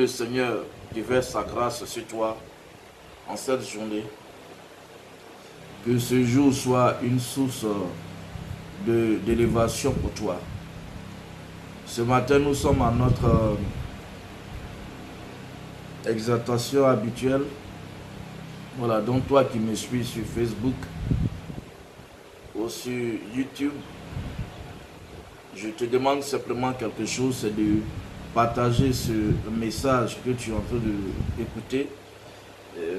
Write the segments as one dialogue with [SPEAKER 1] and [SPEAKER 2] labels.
[SPEAKER 1] le Seigneur déverse sa grâce sur toi en cette journée. Que ce jour soit une source d'élévation pour toi. Ce matin, nous sommes à notre exaltation habituelle. Voilà, donc toi qui me suis sur Facebook ou sur YouTube, je te demande simplement quelque chose, c'est de partager ce message que tu es en train d'écouter.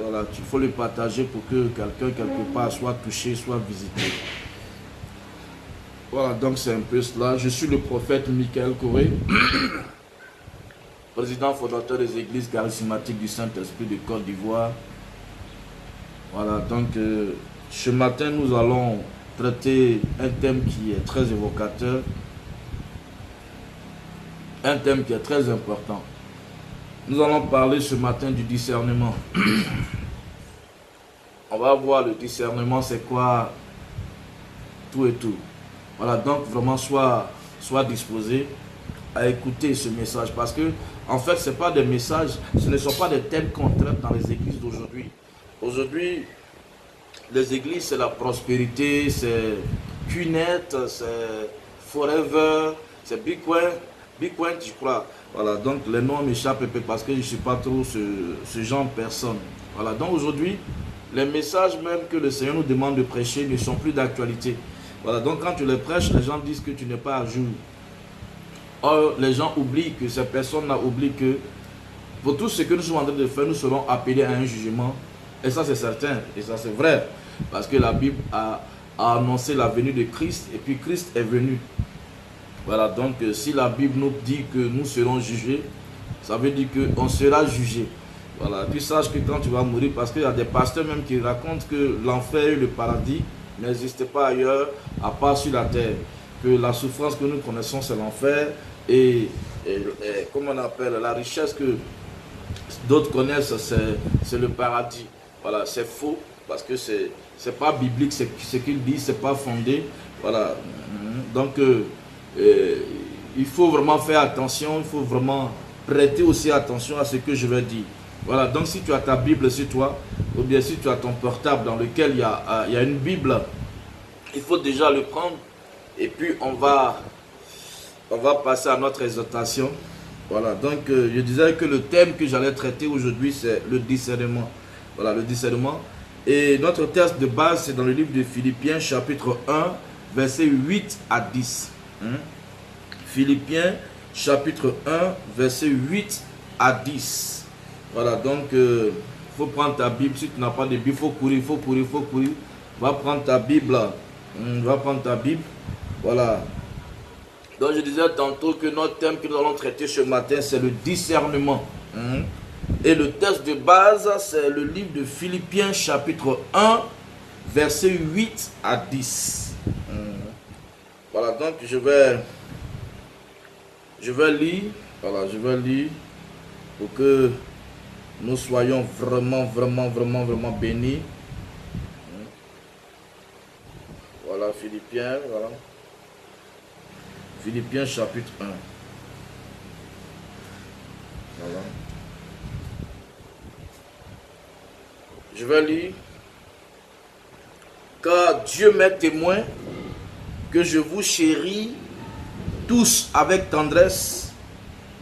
[SPEAKER 1] Voilà, il faut le partager pour que quelqu'un quelque part soit touché, soit visité. Voilà, donc c'est un peu cela. Je suis le prophète Michael Coré, président fondateur des églises charismatiques du Saint-Esprit de Côte d'Ivoire. Voilà, donc ce matin nous allons traiter un thème qui est très évocateur, un thème qui est très important. Nous allons parler ce matin du discernement. On va voir le discernement, c'est quoi, tout et tout. Voilà, donc vraiment sois disposé à écouter ce message. Parce que, en fait, ce pas des messages, ce ne sont pas des thèmes qu'on traite dans les églises d'aujourd'hui. Aujourd'hui, les églises, c'est la prospérité, c'est Q-Net, c'est Forever, c'est Big Coin, je crois. Voilà, donc les noms m'échappent un peu parce que je ne suis pas trop ce genre de personne. Voilà, donc aujourd'hui, les messages même que le Seigneur nous demande de prêcher ne sont plus d'actualité. Voilà, donc quand tu les prêches, les gens disent que tu n'es pas à jour. Or, les gens oublient que ces personnes-là oublient que pour tout ce que nous sommes en train de faire, nous serons appelés à un jugement. Et ça, c'est certain, et ça, c'est vrai. Parce que la Bible a annoncé la venue de Christ, et puis Christ est venu. Voilà, donc si la Bible nous dit que nous serons jugés, ça veut dire qu'on sera jugé. Voilà, puis sache que quand tu vas mourir, parce qu'il y a des pasteurs même qui racontent que l'enfer et le paradis n'existent pas ailleurs, à part sur la terre. Que la souffrance que nous connaissons, c'est l'enfer, et comment on appelle, la richesse que d'autres connaissent, c'est le paradis. Voilà, c'est faux, parce que c'est pas biblique, ce qu'il dit, c'est pas fondé. Voilà, donc il faut vraiment faire attention, il faut vraiment prêter aussi attention à ce que je vais dire. Voilà, donc si tu as ta Bible sur toi, ou bien si tu as ton portable dans lequel il y a une Bible, il faut déjà le prendre, et puis on va passer à notre exhortation. Voilà, donc je disais que le thème que j'allais traiter aujourd'hui, c'est le discernement. Voilà, le discernement. Et notre texte de base, c'est dans le livre de Philippiens, chapitre 1, versets 8 à 10. Philippiens, chapitre 1, versets 8 à 10. Voilà, donc il faut prendre ta Bible. Si tu n'as pas de Bible, il faut courir. Va prendre ta Bible. Voilà. Donc je disais tantôt que notre thème que nous allons traiter ce matin, c'est le discernement. Et le texte de base, c'est le livre de Philippiens, chapitre 1, versets 8 à 10. Voilà, donc je vais lire. Voilà, je vais lire pour que nous soyons vraiment bénis. Voilà, Philippiens, voilà. Philippiens, chapitre 1. Voilà. Je vais lire. Car Dieu m'est témoin que je vous chéris tous avec tendresse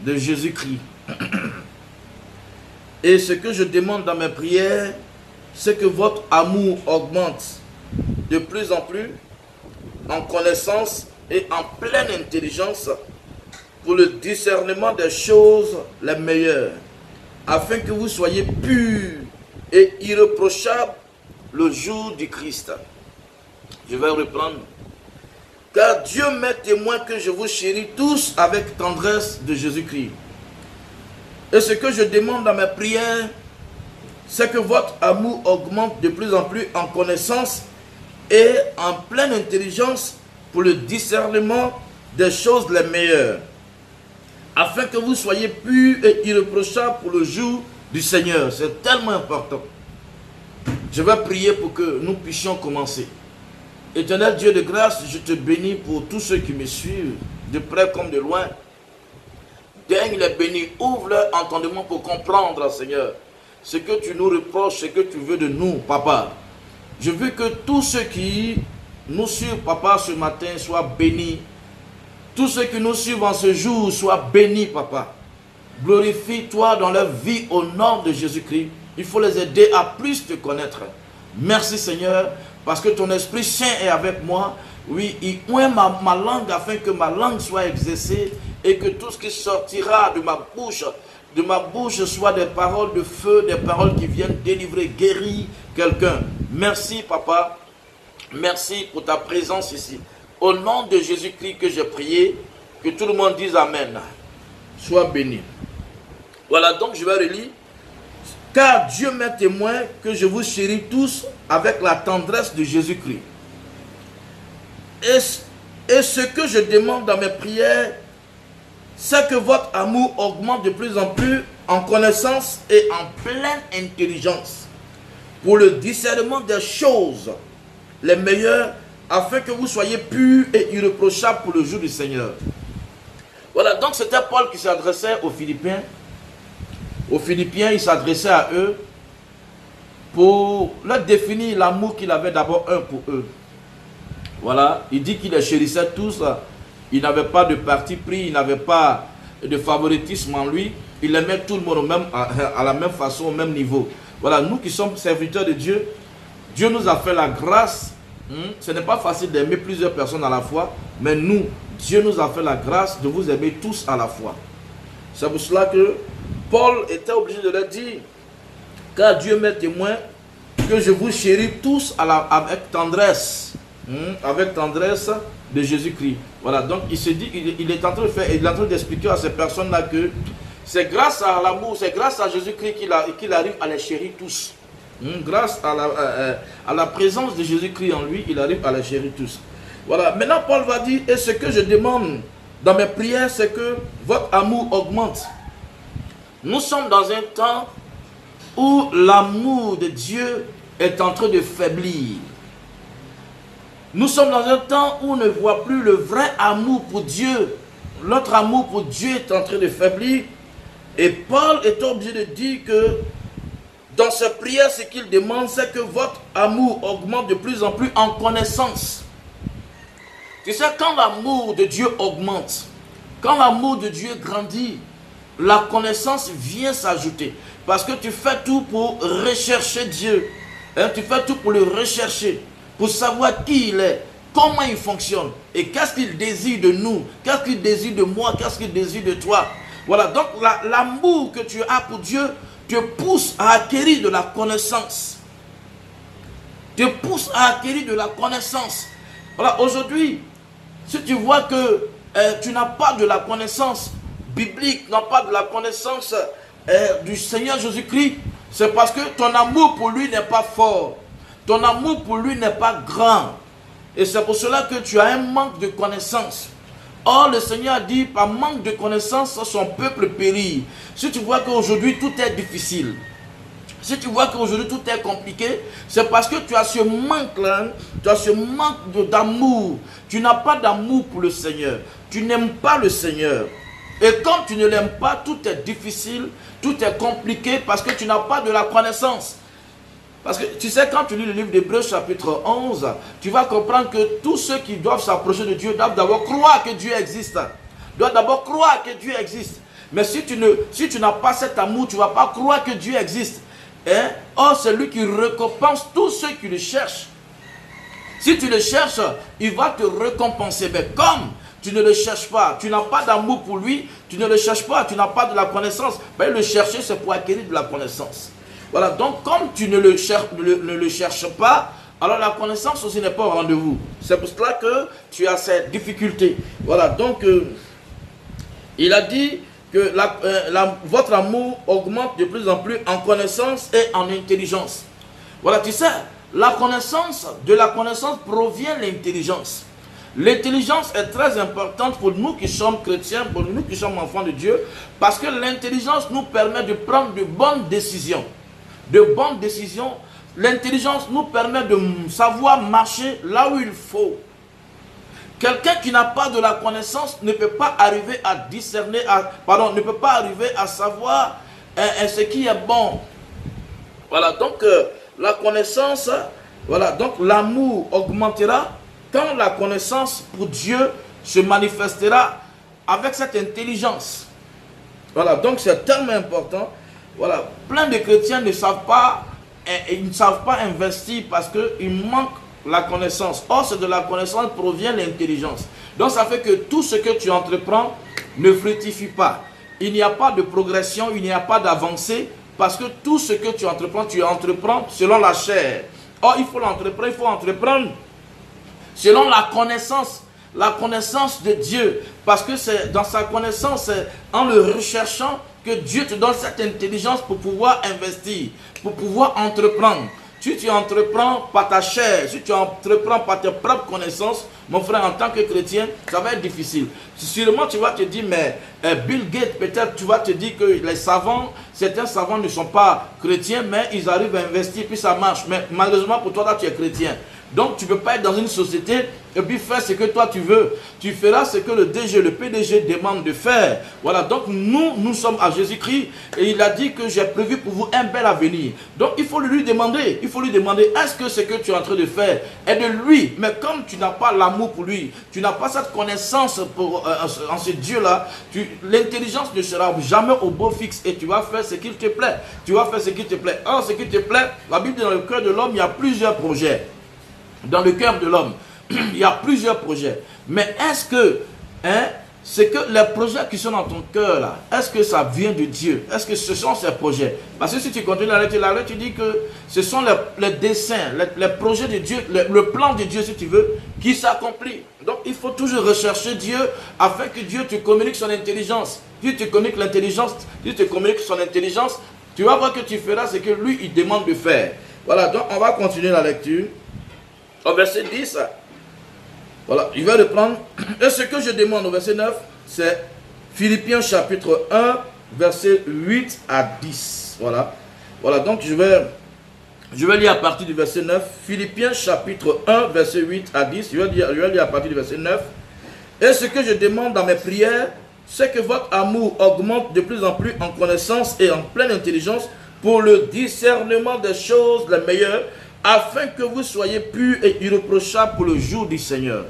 [SPEAKER 1] de Jésus-Christ. Et ce que je demande dans mes prières, c'est que votre amour augmente de plus en plus en connaissance et en pleine intelligence pour le discernement des choses les meilleures, afin que vous soyez purs et irréprochables le jour du Christ. Je vais reprendre. Car Dieu m'est témoin que je vous chéris tous avec tendresse de Jésus-Christ. Et ce que je demande dans mes prières, c'est que votre amour augmente de plus en plus en connaissance et en pleine intelligence pour le discernement des choses les meilleures, afin que vous soyez purs et irréprochables pour le jour du Seigneur. C'est tellement important. Je vais prier pour que nous puissions commencer. Éternel Dieu de grâce, je te bénis pour tous ceux qui me suivent, de près comme de loin. daigne les bénir, ouvre leur entendement pour comprendre, Seigneur, ce que tu nous reproches, ce que tu veux de nous, Papa. Je veux que tous ceux qui nous suivent, Papa, ce matin, soient bénis. Tous ceux qui nous suivent en ce jour, soient bénis, Papa. Glorifie-toi dans leur vie au nom de Jésus-Christ. Il faut les aider à plus te connaître. Merci, Seigneur, parce que ton Esprit Saint est avec moi. Oui, il oint ma langue afin que ma langue soit exercée et que tout ce qui sortira de ma bouche soit des paroles de feu, des paroles qui viennent délivrer, guérir quelqu'un. Merci, Papa. Merci pour ta présence ici. Au nom de Jésus-Christ que j'ai prié, que tout le monde dise Amen. Sois béni. Voilà, donc je vais relire. Car Dieu m'est témoin que je vous chéris tous avec la tendresse de Jésus-Christ. Et ce que je demande dans mes prières, c'est que votre amour augmente de plus en plus en connaissance et en pleine intelligence pour le discernement des choses les meilleures, afin que vous soyez purs et irréprochables pour le jour du Seigneur. Voilà, donc c'était Paul qui s'adressait aux Philippiens. Aux Philippiens, il s'adressait à eux pour leur définir l'amour qu'il avait d'abord un pour eux. Voilà, il dit qu'il les chérissait tous. Il n'avait pas de parti pris, il n'avait pas de favoritisme en lui. Il aimait tout le monde à la même façon, au même niveau. Voilà, nous qui sommes serviteurs de Dieu, Dieu nous a fait la grâce. Ce n'est pas facile d'aimer plusieurs personnes à la fois, mais nous, Dieu nous a fait la grâce de vous aimer tous à la fois. C'est pour cela que Paul était obligé de leur dire, car Dieu m'est témoin que je vous chéris tous avec tendresse de Jésus-Christ. Voilà, donc il se dit, il est en train d'expliquer à ces personnes-là que c'est grâce à l'amour, c'est grâce à Jésus-Christ qu'il arrive à les chérir tous. Grâce à la présence de Jésus-Christ en lui, il arrive à les chérir tous. Voilà, maintenant Paul va dire, et ce que je demande dans mes prières, c'est que votre amour augmente. Nous sommes dans un temps où l'amour de Dieu est en train de faiblir. Nous sommes dans un temps où on ne voit plus le vrai amour pour Dieu. Notre amour pour Dieu est en train de faiblir. Et Paul est obligé de dire que dans ses prières, ce qu'il demande, c'est que votre amour augmente de plus en plus en connaissance. Tu sais, quand l'amour de Dieu augmente, quand l'amour de Dieu grandit, la connaissance vient s'ajouter. Parce que tu fais tout pour rechercher Dieu. Tu fais tout pour le rechercher. Pour savoir qui il est, comment il fonctionne. Et qu'est-ce qu'il désire de nous. Qu'est-ce qu'il désire de moi. Qu'est-ce qu'il désire de toi. Voilà, donc l'amour que tu as pour Dieu te pousse à acquérir de la connaissance. Te pousse à acquérir de la connaissance. Voilà, aujourd'hui, si tu vois que tu n'as pas de la connaissance biblique, n'as pas de la connaissance du Seigneur Jésus-Christ, c'est parce que ton amour pour lui n'est pas fort. Ton amour pour lui n'est pas grand. Et c'est pour cela que tu as un manque de connaissance. Or, le Seigneur a dit, par manque de connaissance, son peuple périt. Si tu vois qu'aujourd'hui tout est difficile, si tu vois qu'aujourd'hui tout est compliqué, c'est parce que tu as ce manque-là, tu as ce manque d'amour. Tu n'as pas d'amour pour le Seigneur. Tu n'aimes pas le Seigneur. Et quand tu ne l'aimes pas, tout est difficile, tout est compliqué parce que tu n'as pas de la connaissance. Parce que tu sais, quand tu lis le livre d'Hébreux chapitre 11, tu vas comprendre que tous ceux qui doivent s'approcher de Dieu doivent d'abord croire que Dieu existe. Doivent d'abord croire que Dieu existe. Mais si tu n'as pas cet amour, tu ne vas pas croire que Dieu existe. Or, c'est lui qui récompense tous ceux qui le cherchent. Si tu le cherches, il va te récompenser. Mais comme tu ne le cherches pas, tu n'as pas d'amour pour lui, tu ne le cherches pas, tu n'as pas de la connaissance, ben le chercher, c'est pour acquérir de la connaissance. Voilà, donc comme tu ne le cherches pas, alors la connaissance aussi n'est pas au rendez-vous. C'est pour cela que tu as cette difficulté. Voilà, donc il a dit que votre amour augmente de plus en plus en connaissance et en intelligence. Voilà, tu sais, de la connaissance provient l'intelligence. L'intelligence est très importante pour nous qui sommes chrétiens, pour nous qui sommes enfants de Dieu, parce que l'intelligence nous permet de prendre de bonnes décisions. De bonnes décisions. L'intelligence nous permet de savoir marcher là où il faut. Quelqu'un qui n'a pas de la connaissance ne peut pas arriver à discerner, ne peut pas arriver à savoir ce qui est bon. Voilà, donc la connaissance, voilà, donc l'amour augmentera quand la connaissance pour Dieu se manifestera avec cette intelligence. Voilà, donc c'est tellement important. Voilà, plein de chrétiens ne savent pas, ils ne savent pas investir parce qu'il manque la connaissance. Or, c'est de la connaissance provient l'intelligence. Donc, ça fait que tout ce que tu entreprends ne fructifie pas. Il n'y a pas de progression, il n'y a pas d'avancée, parce que tout ce que tu entreprends selon la chair. Or, il faut entreprendre selon la connaissance de Dieu. Parce que c'est dans sa connaissance, en le recherchant, que Dieu te donne cette intelligence pour pouvoir investir, pour pouvoir entreprendre. Si tu entreprends par ta chair, si tu entreprends par tes propres connaissances, mon frère, en tant que chrétien, ça va être difficile. Sûrement, tu vas te dire, mais Bill Gates, peut-être, tu vas te dire que les savants, certains savants ne sont pas chrétiens, mais ils arrivent à investir, puis ça marche. Mais malheureusement, pour toi, là, tu es chrétien. Donc, tu ne peux pas être dans une société et puis faire ce que toi tu veux. Tu feras ce que le PDG demande de faire. Voilà, donc nous sommes à Jésus-Christ et il a dit que j'ai prévu pour vous un bel avenir. Donc, il faut lui demander, est-ce que ce que tu es en train de faire est de lui? Mais comme tu n'as pas l'amour pour lui, tu n'as pas cette connaissance en ce Dieu-là, l'intelligence ne sera jamais au beau fixe et tu vas faire ce qu'il te plaît. Or, ce qui te plaît, la Bible dit dans le cœur de l'homme, il y a plusieurs projets. Dans le cœur de l'homme, il y a plusieurs projets. Mais est-ce que, c'est que les projets qui sont dans ton cœur là, est-ce que ça vient de Dieu? Est-ce que ce sont ces projets? Parce que si tu continues la lettre, tu dis que ce sont les desseins, les projets de Dieu, le plan de Dieu, si tu veux, qui s'accomplit. Donc il faut toujours rechercher Dieu afin que Dieu te communique son intelligence. Si tu communiques son intelligence, tu vas voir que tu feras ce que lui, il demande de faire. Voilà, donc on va continuer la lecture. Au verset 10, voilà, il va reprendre. Et ce que je demande au verset 9, c'est Philippiens chapitre 1, verset 8 à 10. Voilà, donc je vais lire à partir du verset 9. Philippiens chapitre 1, verset 8 à 10. Je vais lire à partir du verset 9. Et ce que je demande dans mes prières, c'est que votre amour augmente de plus en plus en connaissance et en pleine intelligence pour le discernement des choses les meilleures, afin que vous soyez purs et irréprochables pour le jour du Seigneur.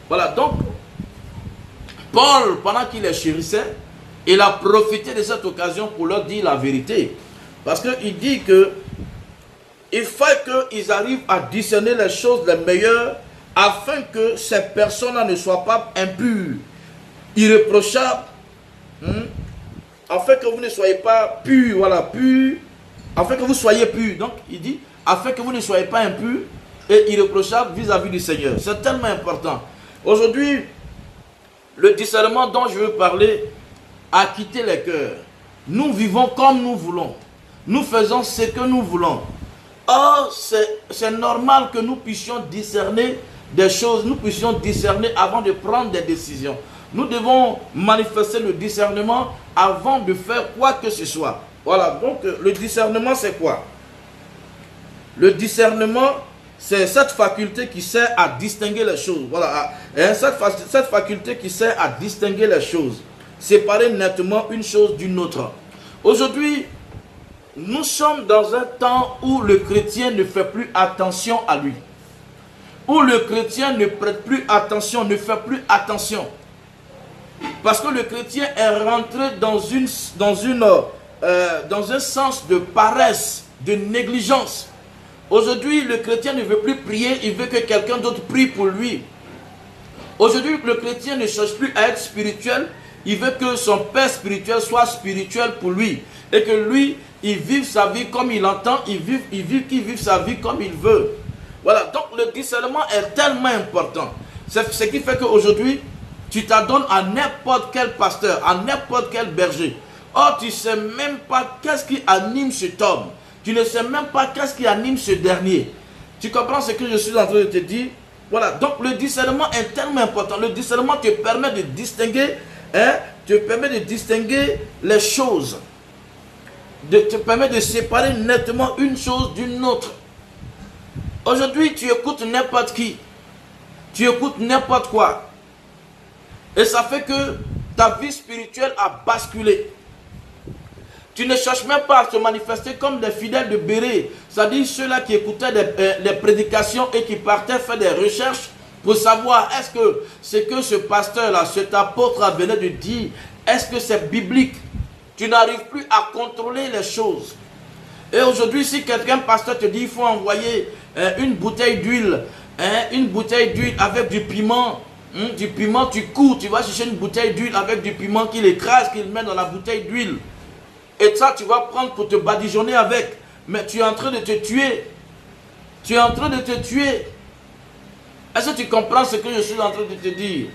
[SPEAKER 1] Voilà, donc, Paul, pendant qu'il les chérissait, il a profité de cette occasion pour leur dire la vérité. Parce qu'il dit que il faut qu'ils arrivent à discerner les choses les meilleures, afin que ces personnes-là ne soient pas impures, irréprochables, afin que vous ne soyez pas purs, voilà, purs, afin que vous soyez purs. Donc, il dit, afin que vous ne soyez pas impurs et irréprochables vis-à-vis du Seigneur. C'est tellement important. Aujourd'hui, le discernement dont je veux parler a quitté les cœurs. Nous vivons comme nous voulons. Nous faisons ce que nous voulons. Or, c'est normal que nous puissions discerner des choses, nous puissions discerner avant de prendre des décisions. Nous devons manifester le discernement avant de faire quoi que ce soit. Voilà, donc le discernement c'est quoi? Le discernement, c'est cette faculté qui sert à distinguer les choses. Voilà, cette faculté qui sert à distinguer les choses. Séparer nettement une chose d'une autre. Aujourd'hui, nous sommes dans un temps où le chrétien ne fait plus attention à lui. Où le chrétien ne prête plus attention, ne fait plus attention. Parce que le chrétien est rentré dans un sens de paresse, de négligence. Aujourd'hui, le chrétien ne veut plus prier, il veut que quelqu'un d'autre prie pour lui. Aujourd'hui, le chrétien ne cherche plus à être spirituel, il veut que son père spirituel soit spirituel pour lui. Et que lui, il vive sa vie comme il entend, qu'il vive sa vie comme il veut. Voilà, donc le discernement est tellement important. C'est ce qui fait qu'aujourd'hui, tu t'adonnes à n'importe quel pasteur, à n'importe quel berger. Or, tu ne sais même pas qu'est-ce qui anime cet homme. Tu ne sais même pas qu'est-ce qui anime ce dernier. Tu comprends ce que je suis en train de te dire? Voilà, donc le discernement est tellement important. Le discernement te permet de distinguer, les choses. Te permet de séparer nettement une chose d'une autre. Aujourd'hui, tu écoutes n'importe qui. Tu écoutes n'importe quoi. Et ça fait que ta vie spirituelle a basculé. Tu ne cherches même pas à se manifester comme des fidèles de Béré. C'est-à-dire ceux-là qui écoutaient les prédications et qui partaient faire des recherches pour savoir est-ce que ce que ce pasteur-là, cet apôtre venait de dire, est-ce que c'est biblique? Tu n'arrives plus à contrôler les choses. Et aujourd'hui, si quelqu'un, pasteur, te dit il faut envoyer une bouteille d'huile, une bouteille d'huile avec du piment, tu cours, tu vas chercher une bouteille d'huile avec du piment qu'il écrase, qu'il met dans la bouteille d'huile. Et ça, tu vas prendre pour te badigeonner avec. Mais tu es en train de te tuer. Tu es en train de te tuer. Est-ce que tu comprends ce que je suis en train de te dire?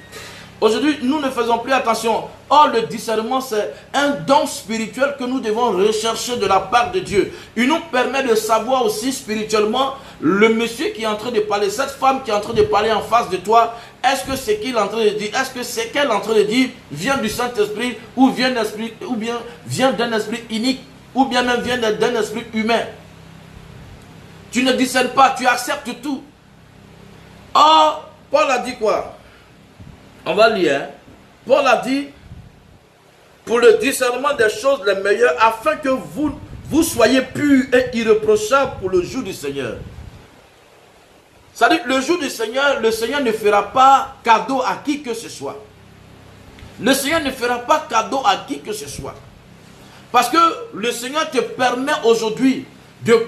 [SPEAKER 1] Aujourd'hui, nous ne faisons plus attention. Or, le discernement, c'est un don spirituel que nous devons rechercher de la part de Dieu. Il nous permet de savoir aussi spirituellement le monsieur qui est en train de parler, cette femme qui est en train de parler en face de toi. Est-ce que ce qu'il est en train de dire, est-ce que ce qu'elle est en train de dire vient du Saint-Esprit ou vient d'un esprit unique ou bien même vient d'un esprit humain? Tu ne discernes pas, tu acceptes tout. Or, Paul a dit quoi? On va lire. Paul a dit, pour le discernement des choses les meilleures, afin que vous soyez purs et irréprochables pour le jour du Seigneur. C'est-à-dire, le jour du Seigneur, le Seigneur ne fera pas cadeau à qui que ce soit. Le Seigneur ne fera pas cadeau à qui que ce soit. Parce que le Seigneur te permet aujourd'hui,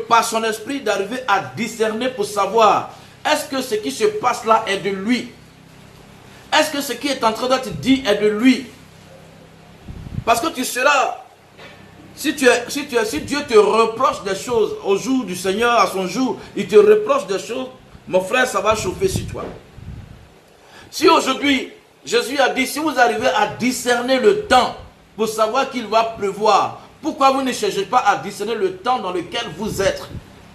[SPEAKER 1] par son esprit, d'arriver à discerner pour savoir, est-ce que ce qui se passe là est de lui? Est-ce que ce qui est en train d'être dit est de lui? Parce que tu seras, si Dieu te reproche des choses au jour du Seigneur, à son jour, il te reproche des choses, mon frère, ça va chauffer sur toi. Si aujourd'hui, Jésus a dit, si vous arrivez à discerner le temps pour savoir qu'il va pleuvoir, pourquoi vous ne cherchez pas à discerner le temps dans lequel vous êtes?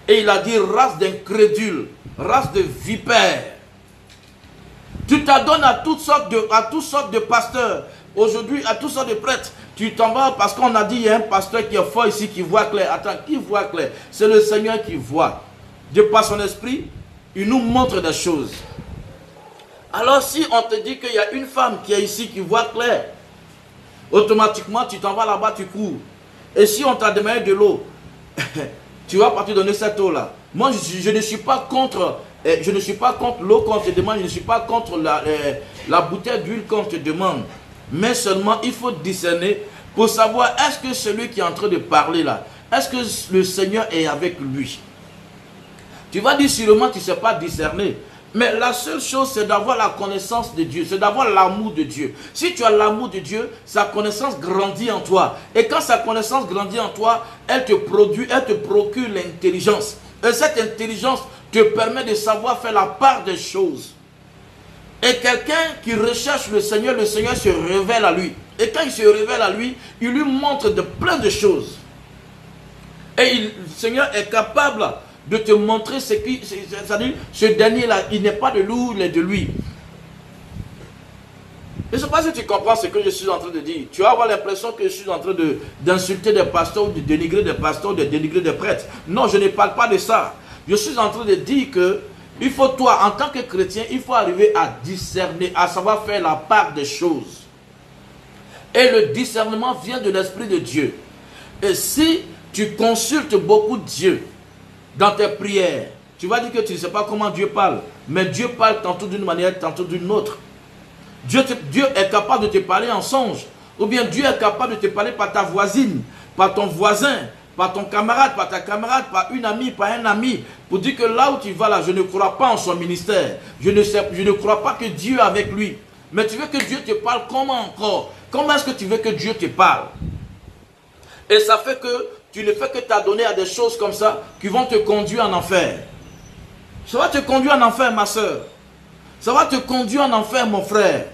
[SPEAKER 1] Et il a dit, race d'incrédules, race de vipères. Tu t'adonnes à toutes sortes de pasteurs. Aujourd'hui, à toutes sortes de prêtres. Tu t'en vas parce qu'on a dit, il y a un pasteur qui est fort ici, qui voit clair. Attends, qui voit clair? C'est le Seigneur qui voit. De par son esprit, il nous montre des choses. Alors si on te dit qu'il y a une femme qui est ici, qui voit clair, automatiquement, tu t'en vas là-bas, tu cours. Et si on t'a demandé de l'eau, tu vas partir donner cette eau-là. Moi, je ne suis pas contre... Je ne suis pas contre l'eau qu'on te demande, je ne suis pas contre la bouteille d'huile qu'on te demande. Mais seulement, il faut discerner pour savoir est-ce que celui qui est en train de parler là, est-ce que le Seigneur est avec lui? Tu vas dire sûrement tu ne sais pas discerner. Mais la seule chose, c'est d'avoir la connaissance de Dieu, c'est d'avoir l'amour de Dieu. Si tu as l'amour de Dieu, sa connaissance grandit en toi. Et quand sa connaissance grandit en toi, elle te procure l'intelligence. Et cette intelligence te permet de savoir faire la part des choses. Et quelqu'un qui recherche le Seigneur se révèle à lui. Et quand il se révèle à lui, il lui montre plein de choses. Et le Seigneur est capable de te montrer ce qui... C'est-à-dire, ce dernier-là, il n'est pas de lui, il est de lui. Je ne sais pas si tu comprends ce que je suis en train de dire. Tu vas avoir l'impression que je suis en train d'insulter des pasteurs, de dénigrer des pasteurs, de dénigrer des prêtres. Non, je ne parle pas de ça. Je suis en train de dire que il faut, toi, en tant que chrétien, il faut arriver à discerner, à savoir faire la part des choses. Et le discernement vient de l'Esprit de Dieu. Et si tu consultes beaucoup Dieu dans tes prières, tu vas dire que tu ne sais pas comment Dieu parle. Mais Dieu parle tantôt d'une manière, tantôt d'une autre. Dieu est capable de te parler en songe. Ou bien Dieu est capable de te parler par ta voisine, par ton voisin, par ton camarade, par ta camarade, par une amie, par un ami, pour dire que là où tu vas là, je ne crois pas en son ministère. Je ne crois pas que Dieu est avec lui. Mais tu veux que Dieu te parle comment encore? Comment est-ce que tu veux que Dieu te parle? Et ça fait que tu ne fais que t'adonner à des choses comme ça qui vont te conduire en enfer. Ça va te conduire en enfer, ma soeur. Ça va te conduire en enfer, mon frère.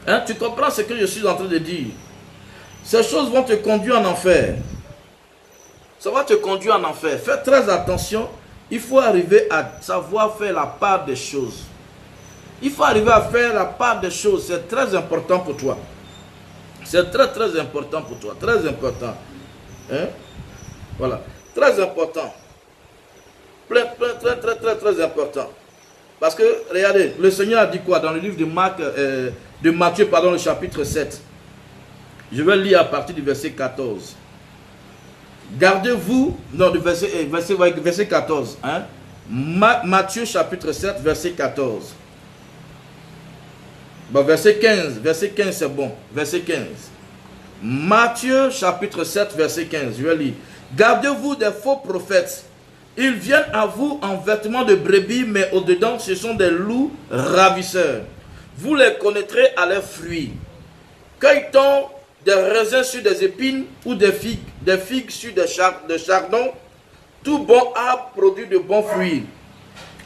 [SPEAKER 1] Hein, tu comprends ce que je suis en train de dire? Ces choses vont te conduire en enfer. Ça va te conduire en enfer. Fais très attention. Il faut arriver à savoir faire la part des choses. Il faut arriver à faire la part des choses. C'est très important pour toi. C'est très très important pour toi. Très important. Hein? Voilà. Très important. Très très très très très important. Parce que, regardez, le Seigneur a dit quoi dans le livre de Matthieu, le chapitre 7. Je vais lire à partir du verset 14. Gardez-vous, non, du verset 14. Hein? Matthieu chapitre 7, verset 14. Bon, verset 15 c'est bon. Verset 15. Matthieu chapitre 7, verset 15. Je vais lire. Gardez-vous des faux prophètes. Ils viennent à vous en vêtements de brebis, mais au-dedans, ce sont des loups ravisseurs. Vous les connaîtrez à leurs fruits. Cueille-t-on des raisins sur des épines ou des figues sur des chardons? Tout bon arbre produit de bons fruits,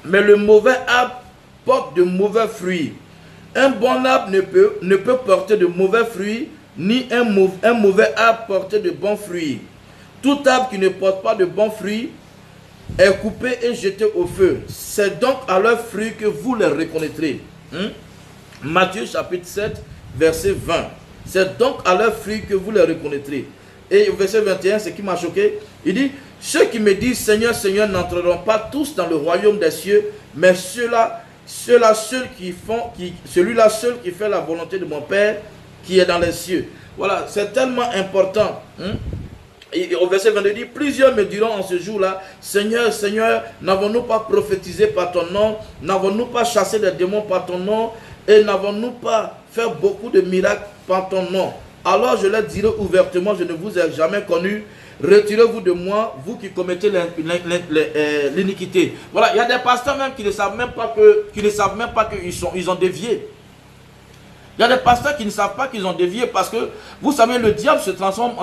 [SPEAKER 1] mais le mauvais arbre porte de mauvais fruits. Un bon arbre ne peut porter de mauvais fruits, ni un mauvais arbre porter de bons fruits. Tout arbre qui ne porte pas de bons fruits est coupé et jeté au feu. C'est donc à leurs fruits que vous les reconnaîtrez. Matthieu chapitre 7, verset 20. C'est donc à leurs fruits que vous les reconnaîtrez. Et au verset 21, ce qui m'a choqué, il dit, ceux qui me disent Seigneur, Seigneur n'entreront pas tous dans le royaume des cieux, mais celui-là seul qui fait la volonté de mon Père qui est dans les cieux. Voilà, c'est tellement important. Et au verset 22, il dit, plusieurs me diront en ce jour-là, Seigneur, Seigneur, n'avons-nous pas prophétisé par ton nom? N'avons-nous pas chassé des démons par ton nom? Et n'avons-nous pas fait beaucoup de miracles par ton nom? Alors je leur dirai ouvertement, je ne vous ai jamais connu. Retirez-vous de moi, vous qui commettez l'iniquité. Voilà, il y a des pasteurs même qui ne savent même pas qu'ils ont dévié. Il y a des pasteurs qui ne savent pas qu'ils ont dévié parce que, vous savez, le diable se transforme,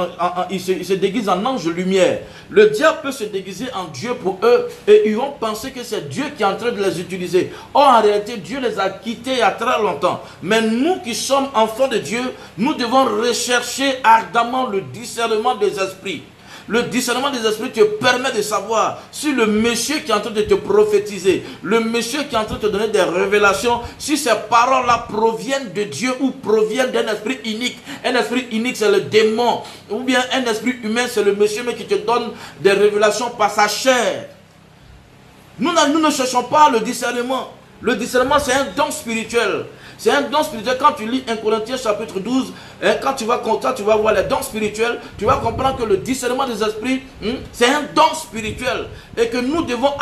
[SPEAKER 1] il se déguise en ange de lumière. Le diable peut se déguiser en Dieu pour eux et ils vont penser que c'est Dieu qui est en train de les utiliser. Or, en réalité, Dieu les a quittés il y a très longtemps. Mais nous qui sommes enfants de Dieu, nous devons rechercher ardemment le discernement des esprits. Le discernement des esprits te permet de savoir si le monsieur qui est en train de te prophétiser, le monsieur qui est en train de te donner des révélations, si ces paroles-là proviennent de Dieu ou proviennent d'un esprit unique. Un esprit unique, c'est le démon. Ou bien un esprit humain, c'est le monsieur mais qui te donne des révélations par sa chair. Nous ne cherchons pas le discernement. Le discernement, c'est un don spirituel. C'est un don spirituel. Quand tu lis 1 Corinthiens chapitre 12, quand tu vas voir les dons spirituels, tu vas comprendre que le discernement des esprits, c'est un don spirituel. Et que nous devons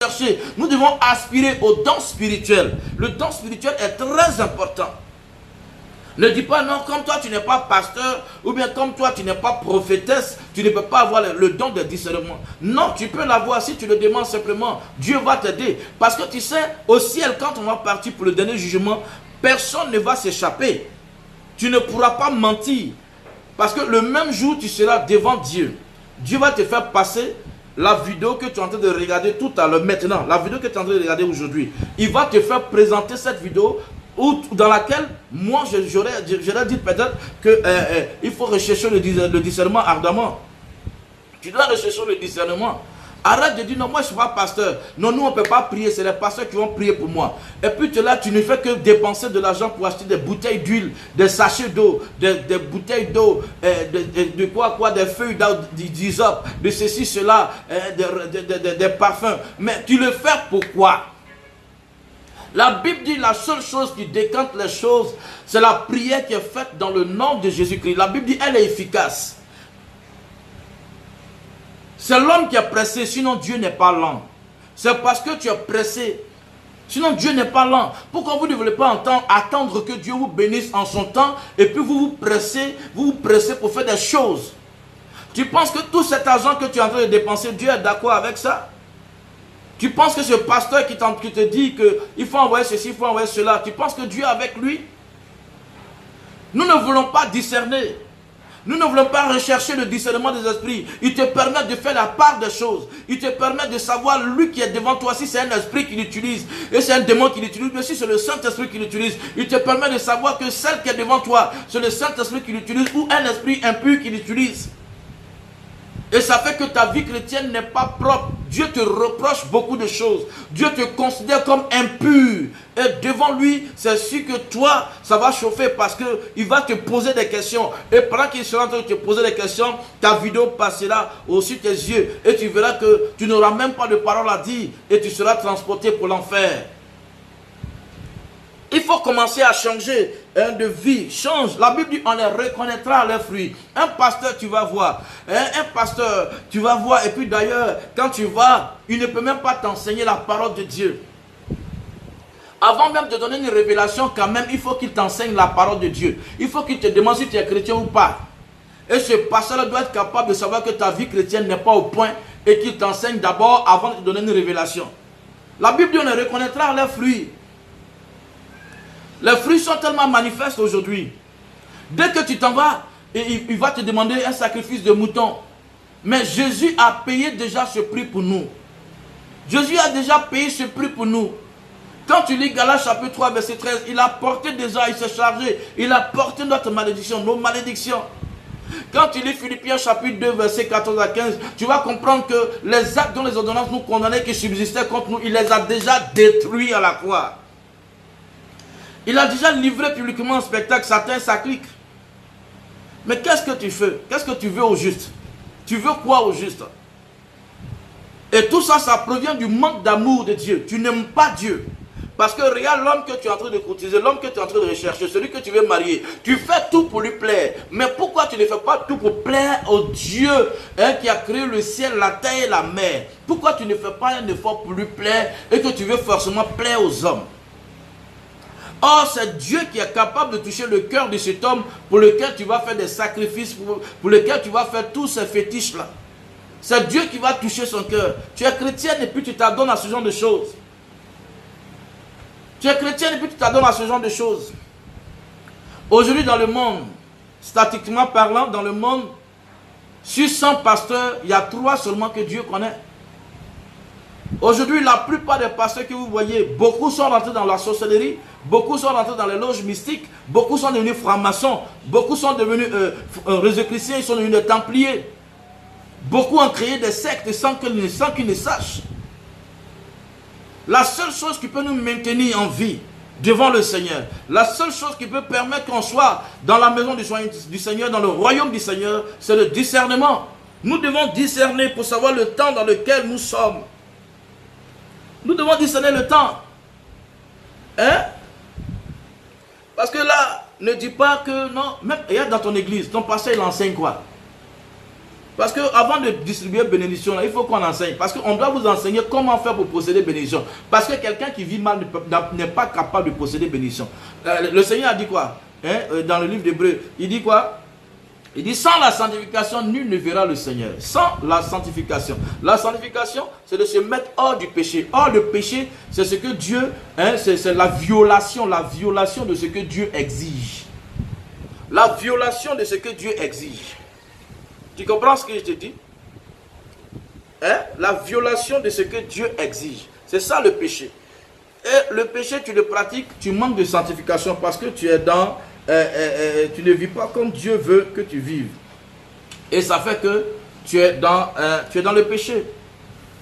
[SPEAKER 1] chercher, nous devons aspirer au don spirituel. Le don spirituel est très important. Ne dis pas non, comme toi tu n'es pas pasteur, ou bien comme toi tu n'es pas prophétesse, tu ne peux pas avoir le don de discernement. Non, tu peux l'avoir si tu le demandes simplement. Dieu va t'aider. Parce que tu sais, au ciel, quand on va partir pour le dernier jugement, personne ne va s'échapper. Tu ne pourras pas mentir. Parce que le même jour, tu seras devant Dieu. Dieu va te faire passer la vidéo que tu es en train de regarder tout à l'heure, maintenant, la vidéo que tu es en train de regarder aujourd'hui. Il va te faire présenter cette vidéo dans laquelle, moi, j'aurais dit peut-être qu'il faut rechercher le discernement ardemment. Tu dois rechercher le discernement. Arrête de dire, non, moi je ne suis pas pasteur. Non, nous on ne peut pas prier, c'est les pasteurs qui vont prier pour moi. Et puis là, tu ne fais que dépenser de l'argent pour acheter des bouteilles d'huile, des sachets d'eau, des bouteilles d'eau, de quoi, des feuilles d'hysope, de ceci, cela, des parfums. Mais tu le fais pourquoi? La Bible dit la seule chose qui décante les choses, c'est la prière qui est faite dans le nom de Jésus-Christ. La Bible dit elle est efficace. C'est l'homme qui est pressé, sinon Dieu n'est pas lent. C'est parce que tu es pressé, sinon Dieu n'est pas lent. Pourquoi vous ne voulez pas attendre que Dieu vous bénisse en son temps et puis vous vous pressez pour faire des choses? Tu penses que tout cet argent que tu es en train de dépenser, Dieu est d'accord avec ça? Tu penses que ce pasteur qui te dit qu'il faut envoyer ceci, il faut envoyer cela, tu penses que Dieu est avec lui? Nous ne voulons pas discerner. Nous ne voulons pas rechercher le discernement des esprits. Il te permet de faire la part des choses. Il te permet de savoir lui qui est devant toi, si c'est un esprit qu'il utilise, et c'est un démon qu'il utilise, mais si c'est le Saint-Esprit qu'il utilise. Il te permet de savoir que celle qui est devant toi, c'est le Saint-Esprit qu'il utilise ou un esprit impur qu'il utilise. Et ça fait que ta vie chrétienne n'est pas propre. Dieu te reproche beaucoup de choses. Dieu te considère comme impur. Et devant lui, c'est sûr que toi, ça va chauffer parce qu'il va te poser des questions. Et pendant qu'il sera en train de te poser des questions, ta vidéo passera au-dessus de tes yeux. Et tu verras que tu n'auras même pas de parole à dire. Et tu seras transporté pour l'enfer. Il faut commencer à changer de vie. Change. La Bible dit on les reconnaîtra à leurs fruits. Un pasteur, tu vas voir. Un pasteur, tu vas voir. Et puis d'ailleurs, quand tu vas, il ne peut même pas t'enseigner la parole de Dieu. Avant même de donner une révélation, quand même, il faut qu'il t'enseigne la parole de Dieu. Il faut qu'il te demande si tu es chrétien ou pas. Et ce pasteur doit être capable de savoir que ta vie chrétienne n'est pas au point et qu'il t'enseigne d'abord avant de te donner une révélation. La Bible dit on les reconnaîtra à leurs fruits. Les fruits sont tellement manifestes aujourd'hui. Dès que tu t'en vas, il va te demander un sacrifice de mouton. Mais Jésus a payé déjà ce prix pour nous. Jésus a déjà payé ce prix pour nous. Quand tu lis Galates chapitre 3 verset 13, il a porté déjà, il s'est chargé, il a porté notre malédiction, nos malédictions. Quand tu lis Philippiens chapitre 2 verset 14 à 15, tu vas comprendre que les actes dont les ordonnances nous condamnaient qui subsistaient contre nous, il les a déjà détruits à la croix. Il a déjà livré publiquement un spectacle sacrique. Mais qu'est-ce que tu fais? Qu'est-ce que tu veux au juste? Tu veux quoi au juste? Et tout ça, ça provient du manque d'amour de Dieu. Tu n'aimes pas Dieu. Parce que regarde l'homme que tu es en train de courtiser, l'homme que tu es en train de rechercher, celui que tu veux marier. Tu fais tout pour lui plaire. Mais pourquoi tu ne fais pas tout pour plaire au Dieu qui a créé le ciel, la terre et la mer? Pourquoi tu ne fais pas un effort pour lui plaire et que tu veux forcément plaire aux hommes? Or, c'est Dieu qui est capable de toucher le cœur de cet homme pour lequel tu vas faire des sacrifices, pour lequel tu vas faire tous ces fétiches-là. C'est Dieu qui va toucher son cœur. Tu es chrétienne et puis tu t'adonnes à ce genre de choses. Tu es chrétienne et puis tu t'adonnes à ce genre de choses. Aujourd'hui dans le monde, statistiquement parlant, dans le monde, sur 100 pasteurs, il y a 3 seulement que Dieu connaît. Aujourd'hui, la plupart des pasteurs que vous voyez, beaucoup sont rentrés dans la sorcellerie, beaucoup sont rentrés dans les loges mystiques, beaucoup sont devenus francs-maçons, beaucoup sont devenus Jésus-chrétiens, ils sont devenus des templiers. Beaucoup ont créé des sectes sans qu'ils ne sachent. La seule chose qui peut nous maintenir en vie devant le Seigneur, la seule chose qui peut permettre qu'on soit dans la maison du Seigneur, dans le royaume du Seigneur, c'est le discernement. Nous devons discerner pour savoir le temps dans lequel nous sommes. Nous devons discerner le temps. Hein? Parce que là, ne dis pas que non, même regarde dans ton église, ton pasteur il enseigne quoi? Parce qu'avant de distribuer bénédiction, là, il faut qu'on enseigne. Parce qu'on doit vous enseigner comment faire pour posséder bénédiction. Parce que quelqu'un qui vit mal n'est pas capable de posséder bénédiction. Le Seigneur a dit quoi? Hein? Dans le livre d'Hébreux, il dit quoi? Il dit, sans la sanctification, nul ne verra le Seigneur. Sans la sanctification. La sanctification, c'est de se mettre hors du péché. Hors du péché, c'est ce que Dieu, hein, c'est la violation de ce que Dieu exige. La violation de ce que Dieu exige. Tu comprends ce que je te dis? Hein? La violation de ce que Dieu exige. C'est ça le péché. Et le péché, tu le pratiques, tu manques de sanctification parce que tu es dans... tu ne vis pas comme Dieu veut que tu vives. Et ça fait que tu es dans le péché.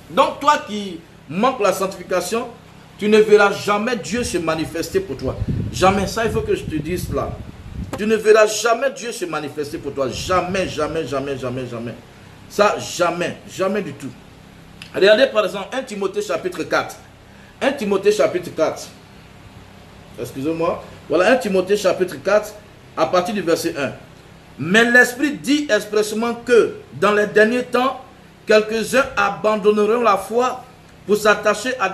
[SPEAKER 1] Donc toi qui manques la sanctification, tu ne verras jamais Dieu se manifester pour toi. Jamais. Ça, il faut que je te dise là. Tu ne verras jamais Dieu se manifester pour toi. Jamais, jamais, jamais, jamais, jamais. Ça, jamais. Jamais du tout. Regardez par exemple 1 Timothée chapitre 4. 1 Timothée chapitre 4. Excusez-moi. Voilà 1 Timothée chapitre 4 à partir du verset 1. Mais l'Esprit dit expressément que dans les derniers temps, quelques-uns abandonneront la foi pour s'attacher à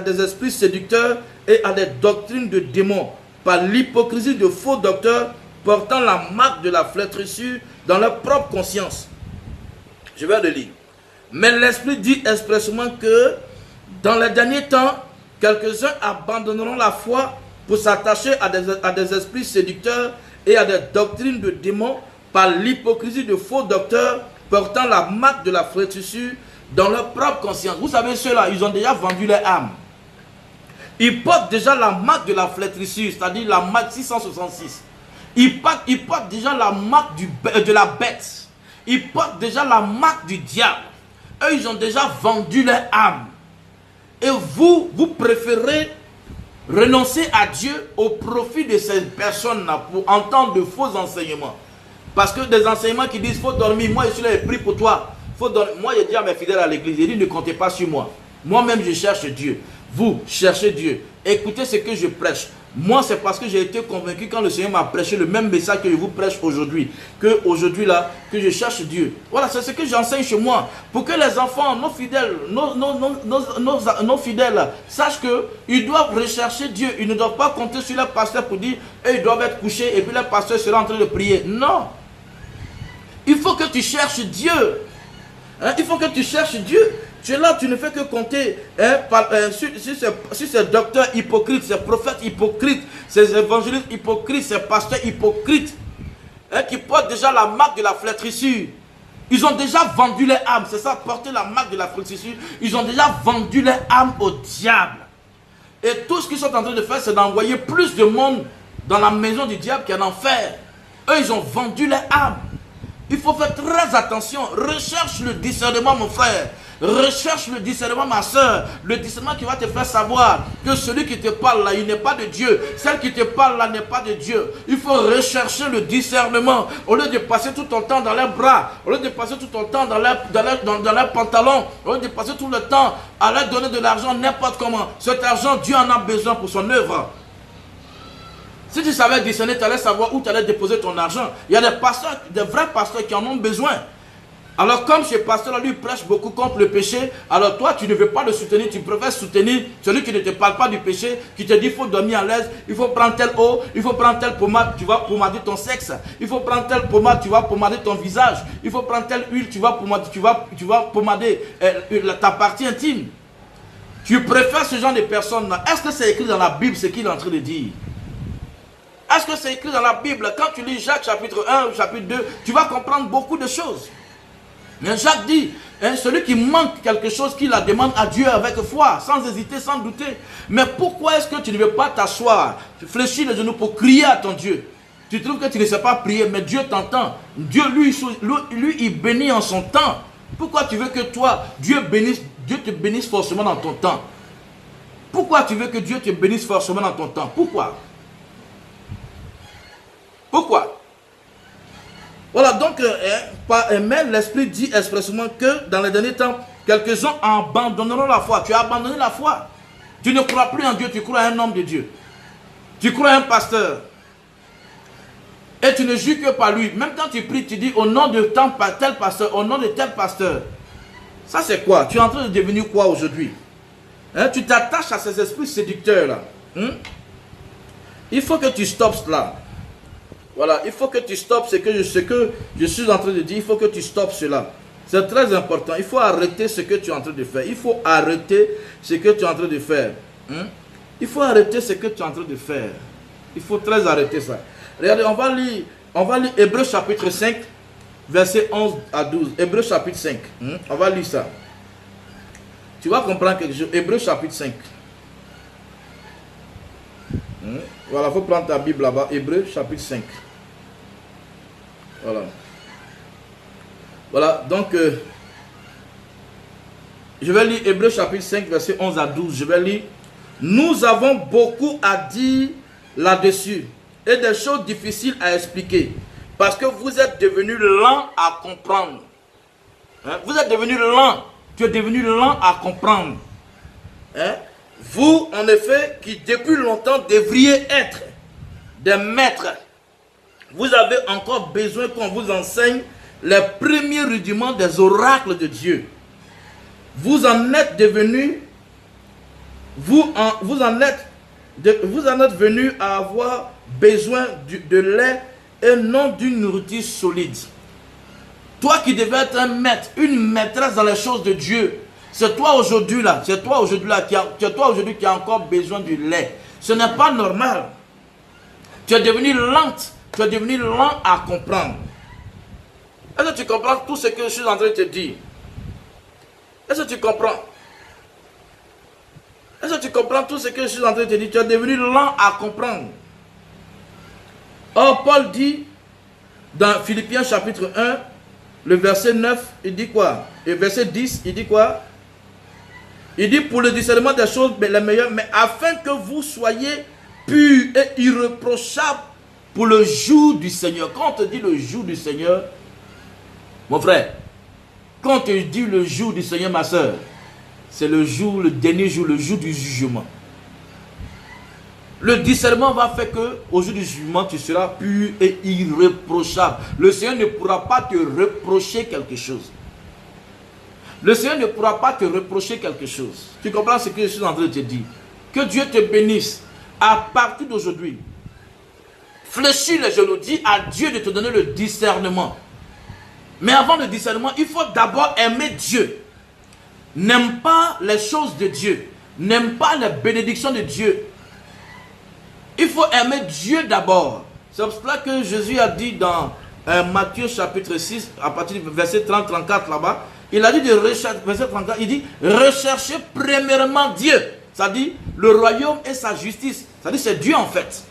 [SPEAKER 1] des esprits séducteurs et à des doctrines de démons par l'hypocrisie de faux docteurs portant la marque de la flétrissure dans leur propre conscience. Je vais le lire. Mais l'Esprit dit expressément que dans les derniers temps, quelques-uns abandonneront la foi pour s'attacher à des esprits séducteurs et à des doctrines de démons par l'hypocrisie de faux docteurs portant la marque de la flétrissure dans leur propre conscience. Vous savez, ceux-là, ils ont déjà vendu leur âme. Ils portent déjà la marque de la flétrissure, c'est-à-dire la marque 666. Ils portent déjà la marque de la bête. ils portent déjà la marque du diable. Eux, ils ont déjà vendu leur âme. Et vous préférez renoncer à Dieu au profit de ces personnes-là pour entendre de faux enseignements. Parce que des enseignements qui disent, il faut dormir, moi je suis là et prie pour toi. Faut dormir. Moi je dis à mes fidèles à l'église, je dis, ne comptez pas sur moi. Moi-même je cherche Dieu. Vous cherchez Dieu. Écoutez ce que je prêche. Moi c'est parce que j'ai été convaincu quand le Seigneur m'a prêché le même message que je vous prêche aujourd'hui. Que aujourd'hui là, que je cherche Dieu. Voilà, c'est ce que j'enseigne chez moi. Pour que les enfants, nos fidèles, nos fidèles sachent qu'ils doivent rechercher Dieu. Ils ne doivent pas compter sur leur pasteur pour dire, ils doivent être couchés et puis leur pasteur sera en train de prier. Non. Il faut que tu cherches Dieu. Hein? Il faut que tu cherches Dieu. Tu es là, tu ne fais que compter sur ces docteurs hypocrites, ces prophètes hypocrites, ces évangélistes hypocrites, ces pasteurs hypocrites, hein, qui portent déjà la marque de la flétrissure. Ils ont déjà vendu leur âme. C'est ça, porter la marque de la flétrissure. Ils ont déjà vendu leur âme au diable. Et tout ce qu'ils sont en train de faire, c'est d'envoyer plus de monde dans la maison du diable qu'en enfer. Eux, ils ont vendu leur âme. Il faut faire très attention. Recherche le discernement, mon frère. Recherche le discernement, ma soeur. Le discernement qui va te faire savoir que celui qui te parle là, il n'est pas de Dieu. Celle qui te parle là n'est pas de Dieu. Il faut rechercher le discernement. Au lieu de passer tout ton temps dans leurs bras, au lieu de passer tout ton temps dans leurs pantalons, au lieu de passer tout le temps à leur donner de l'argent n'importe comment. Cet argent, Dieu en a besoin pour son œuvre. Si tu savais discerner, tu allais savoir où tu allais déposer ton argent. Il y a des pasteurs, des vrais pasteurs qui en ont besoin. Alors comme ce pasteur-là, lui prêche beaucoup contre le péché, alors toi, tu ne veux pas le soutenir, tu préfères soutenir celui qui ne te parle pas du péché, qui te dit, il faut dormir à l'aise, il faut prendre telle eau, il faut prendre telle pommade, tu vas pommader ton sexe, il faut prendre telle pommade, tu vas pommader ton visage, il faut prendre telle huile, tu vas pommader ta partie intime. Tu préfères ce genre de personnes-là. Est-ce que c'est écrit dans la Bible ce qu'il est en train de dire? Est-ce que c'est écrit dans la Bible? Quand tu lis Jacques chapitre 1, chapitre 2, tu vas comprendre beaucoup de choses. Mais Jacques dit, hein, celui qui manque quelque chose, qu'il la demande à Dieu avec foi, sans hésiter, sans douter. Mais pourquoi est-ce que tu ne veux pas t'asseoir, fléchir les genoux pour crier à ton Dieu? Tu trouves que tu ne sais pas prier, mais Dieu t'entend. Dieu, lui, il bénit en son temps. Pourquoi tu veux que toi, Dieu te bénisse forcément dans ton temps? Pourquoi tu veux que Dieu te bénisse forcément dans ton temps? Pourquoi? Pourquoi? Voilà, donc, mais l'Esprit dit expressément que dans les derniers temps, quelques-uns abandonneront la foi. Tu as abandonné la foi. Tu ne crois plus en Dieu, tu crois à un homme de Dieu. Tu crois à un pasteur. Et tu ne jures que par lui. Même quand tu pries, tu dis au nom de tel pasteur, au nom de tel pasteur. Ça c'est quoi? Tu es en train de devenir quoi aujourd'hui? Hein? Tu t'attaches à ces esprits séducteurs-là. Il faut que tu stoppes cela. Voilà, il faut que tu stoppes ce que je suis en train de dire. Il faut que tu stoppes cela. C'est très important. Il faut arrêter ce que tu es en train de faire. Il faut arrêter ce que tu es en train de faire. Il faut arrêter ce que tu es en train de faire. Il faut très arrêter ça. Regardez, on va lire Hébreux chapitre 5, versets 11 à 12. Hébreux chapitre 5. On va lire ça. Tu vas comprendre quelque chose. Hébreux chapitre 5. Voilà, il faut prendre ta Bible là-bas. Hébreux chapitre 5. Voilà. Voilà, donc, je vais lire Hébreux chapitre 5, verset 11 à 12. Je vais lire. Nous avons beaucoup à dire là-dessus et des choses difficiles à expliquer parce que vous êtes devenus lents à comprendre. Hein? Vous êtes devenus lents. Tu es devenu lent à comprendre. Hein? Vous, en effet, qui depuis longtemps devriez être des maîtres, vous avez encore besoin qu'on vous enseigne les premiers rudiments des oracles de Dieu. Vous en êtes devenus, vous en êtes venus à avoir besoin de lait et non d'une nourriture solide. Toi qui devais être un maître, une maîtresse dans les choses de Dieu, c'est toi aujourd'hui là, qui a encore besoin du lait. Ce n'est pas normal. Tu es devenu lente, tu es devenu lent à comprendre. Est-ce que tu comprends tout ce que je suis en train de te dire? Est-ce que tu comprends? Est-ce que tu comprends tout ce que je suis en train de te dire? Tu es devenu lent à comprendre. Or, Paul dit dans Philippiens chapitre 1, le verset 9, il dit quoi? Et verset 10, il dit quoi? Il dit pour le discernement des choses les meilleures, mais afin que vous soyez purs et irréprochables pour le jour du Seigneur. Quand on te dit le jour du Seigneur, mon frère, quand on te dit le jour du Seigneur, ma soeur, c'est le jour, le dernier jour, le jour du jugement. Le discernement va faire que au jour du jugement, tu seras pur et irréprochable. Le Seigneur ne pourra pas te reprocher quelque chose. Le Seigneur ne pourra pas te reprocher quelque chose. Tu comprends ce que je suis en train de te dire? Que Dieu te bénisse. À partir d'aujourd'hui, fléchis les genoux, dis à Dieu de te donner le discernement. Mais avant le discernement, il faut d'abord aimer Dieu. N'aime pas les choses de Dieu. N'aime pas les bénédictions de Dieu. Il faut aimer Dieu d'abord. C'est pour cela que Jésus a dit dans Matthieu chapitre 6, à partir du verset 30-34 là-bas, il a dit de rechercher, verset 34, il dit, recherchez premièrement Dieu. Ça dit, le royaume et sa justice. Ça dit, c'est Dieu en fait.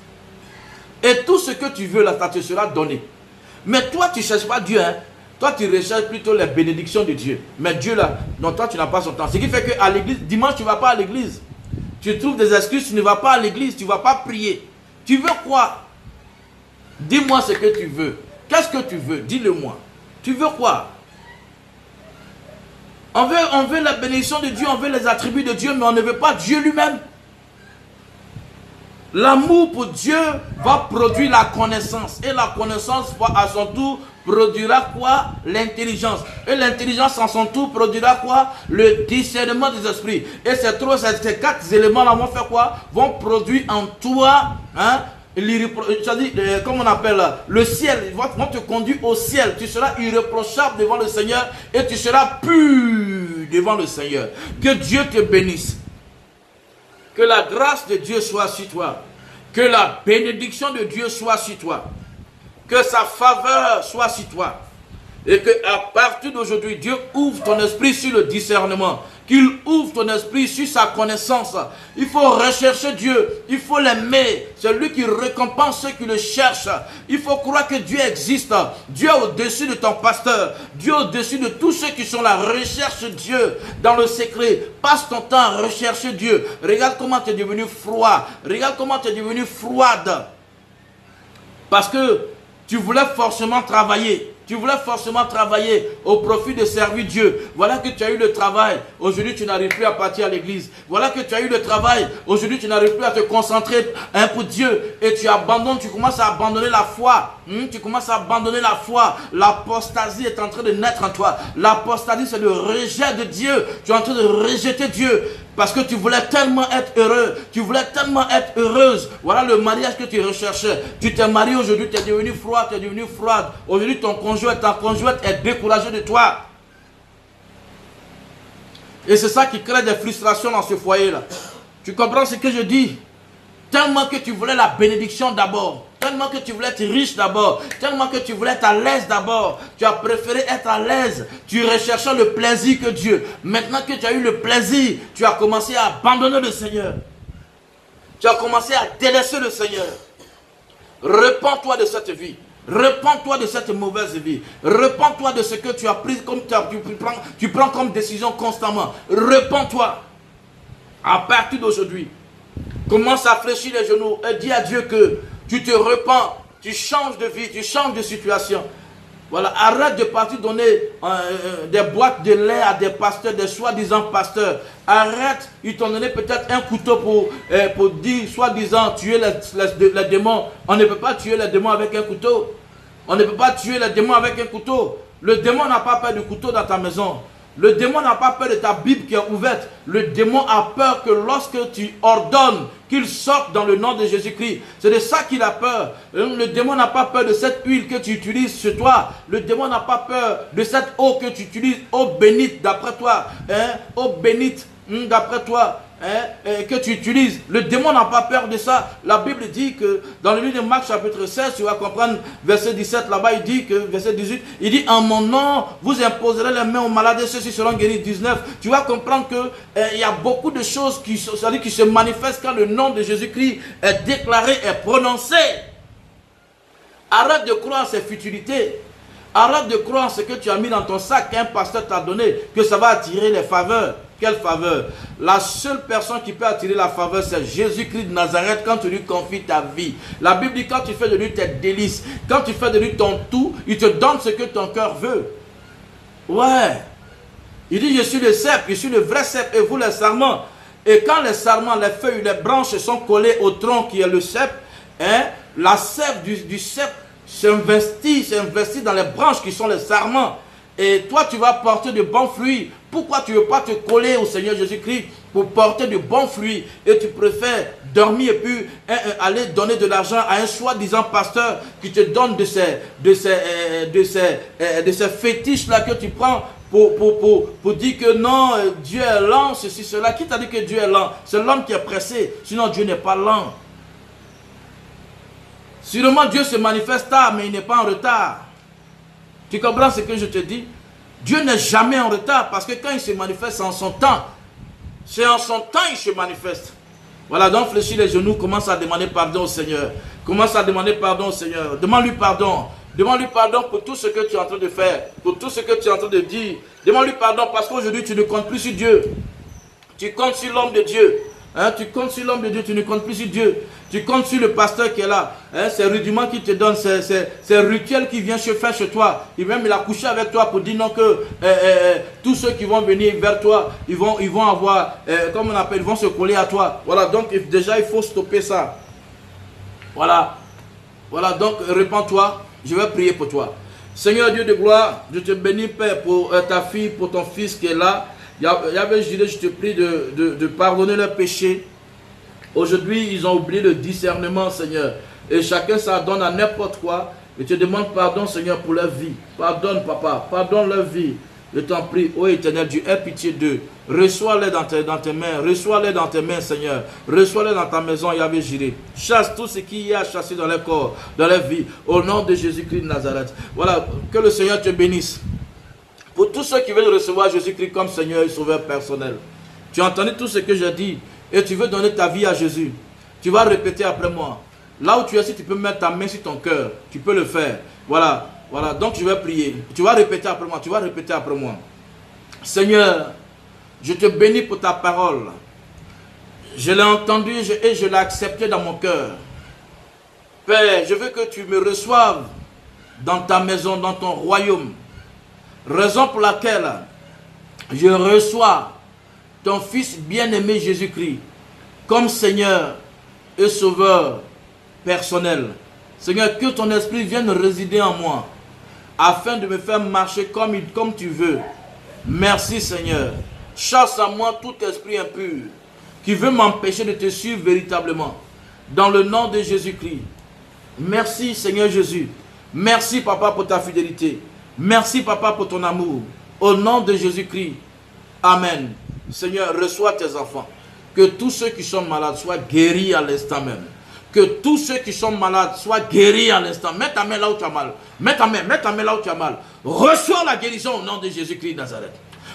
[SPEAKER 1] Et tout ce que tu veux là, ça te sera donné. Mais toi, tu ne cherches pas Dieu, hein. Toi, tu recherches plutôt les bénédictions de Dieu. Mais Dieu là, non, toi, tu n'as pas son temps. Ce qui fait qu'à l'église, dimanche, tu ne vas pas à l'église. Tu trouves des excuses, tu ne vas pas à l'église, tu ne vas pas prier. Tu veux quoi? Dis-moi ce que tu veux. Qu'est-ce que tu veux? Dis-le-moi. Tu veux quoi? On veut la bénédiction de Dieu, on veut les attributs de Dieu, mais on ne veut pas Dieu lui-même. L'amour pour Dieu va produire la connaissance. Et la connaissance, à son tour, produira quoi? L'intelligence. Et l'intelligence, en son tour, produira quoi? Le discernement des esprits. Et ces quatre éléments-là vont faire quoi? Vont produire en toi, hein, comme on appelle le ciel. Ils vont te conduire au ciel. Tu seras irréprochable devant le Seigneur et tu seras pur devant le Seigneur. Que Dieu te bénisse. Que la grâce de Dieu soit sur toi. Que la bénédiction de Dieu soit sur toi. Que sa faveur soit sur toi. Et que à partir d'aujourd'hui, Dieu ouvre ton esprit sur le discernement. Qu'il ouvre ton esprit sur sa connaissance. Il faut rechercher Dieu. Il faut l'aimer. C'est lui qui récompense ceux qui le cherchent. Il faut croire que Dieu existe. Dieu est au-dessus de ton pasteur. Dieu est au-dessus de tous ceux qui sont là. Recherche Dieu dans le secret. Passe ton temps à rechercher Dieu. Regarde comment tu es devenu froid. Regarde comment tu es devenu froide. Parce que tu voulais forcément travailler. Tu voulais forcément travailler au profit de servir Dieu. Voilà que tu as eu le travail. Aujourd'hui, tu n'arrives plus à partir à l'église. Voilà que tu as eu le travail. Aujourd'hui, tu n'arrives plus à te concentrer pour Dieu. Et tu abandonnes, tu commences à abandonner la foi. Tu commences à abandonner la foi. L'apostasie est en train de naître en toi. L'apostasie, c'est le rejet de Dieu. Tu es en train de rejeter Dieu. Parce que tu voulais tellement être heureux. Tu voulais tellement être heureuse. Voilà le mariage que tu recherchais. Tu t'es marié aujourd'hui, tu es devenu froid, tu es devenu froide. Aujourd'hui, ta conjointe est découragée de toi. Et c'est ça qui crée des frustrations dans ce foyer-là. Tu comprends ce que je dis? Tellement que tu voulais la bénédiction d'abord. Tellement que tu voulais être riche d'abord. Tellement que tu voulais être à l'aise d'abord. Tu as préféré être à l'aise. Tu recherchais le plaisir que Dieu. Maintenant que tu as eu le plaisir, tu as commencé à abandonner le Seigneur. Tu as commencé à délaisser le Seigneur. Repends-toi de cette vie. Repends-toi de cette mauvaise vie. Repends-toi de ce que tu as pris comme tu prends comme décision constamment. Repends-toi. À partir d'aujourd'hui, commence à fléchir les genoux et dis à Dieu que tu te repens, tu changes de vie, tu changes de situation. Voilà, arrête de partir donner des boîtes de lait à des pasteurs, des soi-disant pasteurs. Arrête, ils t'ont donné peut-être un couteau pour dire, soi-disant, tuer les démons. On ne peut pas tuer les démons avec un couteau. On ne peut pas tuer les démons avec un couteau. Le démon n'a pas peur du couteau dans ta maison. Le démon n'a pas peur de ta Bible qui est ouverte. Le démon a peur que lorsque tu ordonnes qu'il sorte dans le nom de Jésus-Christ, c'est de ça qu'il a peur. Le démon n'a pas peur de cette huile que tu utilises chez toi. Le démon n'a pas peur de cette eau que tu utilises, eau bénite d'après toi. Eau bénite d'après toi. Que tu utilises. Le démon n'a pas peur de ça. La Bible dit que dans le livre de Marc chapitre 16, tu vas comprendre verset 17 là-bas, il dit que verset 18, il dit en mon nom vous imposerez les mains aux malades et ceux-ci seront guéris. 19, tu vas comprendre que il y a beaucoup de choses qui se manifestent quand le nom de Jésus-Christ est déclaré, est prononcé. Arrête de croire ces futilités. Arrête de croire ce que tu as mis dans ton sac qu'un pasteur t'a donné, que ça va attirer les faveurs. Quelle faveur? La seule personne qui peut attirer la faveur, c'est Jésus-Christ de Nazareth quand tu lui confies ta vie. La Bible dit quand tu fais de lui tes délices, quand tu fais de lui ton tout, il te donne ce que ton cœur veut. Ouais. Il dit, je suis le cep, je suis le vrai cep et vous les sarments. Et quand les sarments, les feuilles, les branches sont collées au tronc qui est le cep, hein, la sève du cep s'investit dans les branches qui sont les sarments. Et toi, tu vas porter de bons fruits. Pourquoi tu ne veux pas te coller au Seigneur Jésus-Christ pour porter de bons fruits et tu préfères dormir et puis aller donner de l'argent à un soi-disant pasteur qui te donne de ces fétiches-là que tu prends pour dire que non, Dieu est lent, ceci, cela. Qui t'a dit que Dieu est lent? C'est l'homme qui est pressé, sinon Dieu n'est pas lent. Sûrement Dieu se manifeste tard, mais il n'est pas en retard. Tu comprends ce que je te dis? Dieu n'est jamais en retard parce que quand il se manifeste, c'est en son temps. C'est en son temps qu'il se manifeste. Voilà, donc fléchis les genoux, commence à demander pardon au Seigneur. Commence à demander pardon au Seigneur. Demande-lui pardon. Demande-lui pardon pour tout ce que tu es en train de faire, pour tout ce que tu es en train de dire. Demande-lui pardon parce qu'aujourd'hui tu ne comptes plus sur Dieu. Tu comptes sur l'homme de Dieu. Hein, tu comptes sur l'homme de Dieu, tu ne comptes plus sur Dieu. Tu comptes sur le pasteur qui est là. Hein, ces rudiments qu'il te donne, ces rituels qui viennent se faire chez toi. Il a couché avec toi pour dire non que tous ceux qui vont venir vers toi, ils vont avoir, comme on appelle, ils vont se coller à toi. Voilà, donc déjà il faut stopper ça. Voilà. Voilà, donc répands-toi. Je vais prier pour toi. Seigneur Dieu de gloire, je te bénis Père pour ta fille, pour ton fils qui est là. Yahvé Jireh, je te prie de pardonner leurs péchés. Aujourd'hui, ils ont oublié le discernement, Seigneur. Et chacun s'adonne à n'importe quoi. Je te demande pardon, Seigneur, pour leur vie. Pardonne, Papa. Pardonne leur vie. Je t'en prie, ô Éternel Dieu, aie pitié d'eux. Reçois-les dans tes mains. Reçois-les dans tes mains, Seigneur. Reçois-les dans ta maison, Yahvé Jireh. Chasse tout ce qui y a chassé dans leur corps, dans leur vie. Au nom de Jésus-Christ de Nazareth. Voilà, que le Seigneur te bénisse. Pour tous ceux qui veulent recevoir Jésus-Christ comme Seigneur et Sauveur personnel. Tu as entendu tout ce que j'ai dit et tu veux donner ta vie à Jésus. Tu vas répéter après moi. Là où tu es, si tu peux mettre ta main sur ton cœur, tu peux le faire. Voilà, voilà. Donc je vais prier. Tu vas répéter après moi. Tu vas répéter après moi. Seigneur, je te bénis pour ta parole. Je l'ai entendue et je l'ai acceptée dans mon cœur. Père, je veux que tu me reçoives dans ta maison, dans ton royaume. Raison pour laquelle je reçois ton Fils bien-aimé Jésus-Christ comme Seigneur et Sauveur personnel. Seigneur, que ton esprit vienne résider en moi afin de me faire marcher comme tu veux. Merci Seigneur. Chasse à moi tout esprit impur qui veut m'empêcher de te suivre véritablement. Dans le nom de Jésus-Christ. Merci Seigneur Jésus. Merci Papa pour ta fidélité. Merci Papa pour ton amour. Au nom de Jésus-Christ. Amen. Seigneur, reçois tes enfants. Que tous ceux qui sont malades soient guéris à l'instant même. Que tous ceux qui sont malades soient guéris à l'instant. Mets ta main là où tu as mal. Mets ta main là où tu as mal. Reçois la guérison au nom de Jésus-Christ de Nazareth.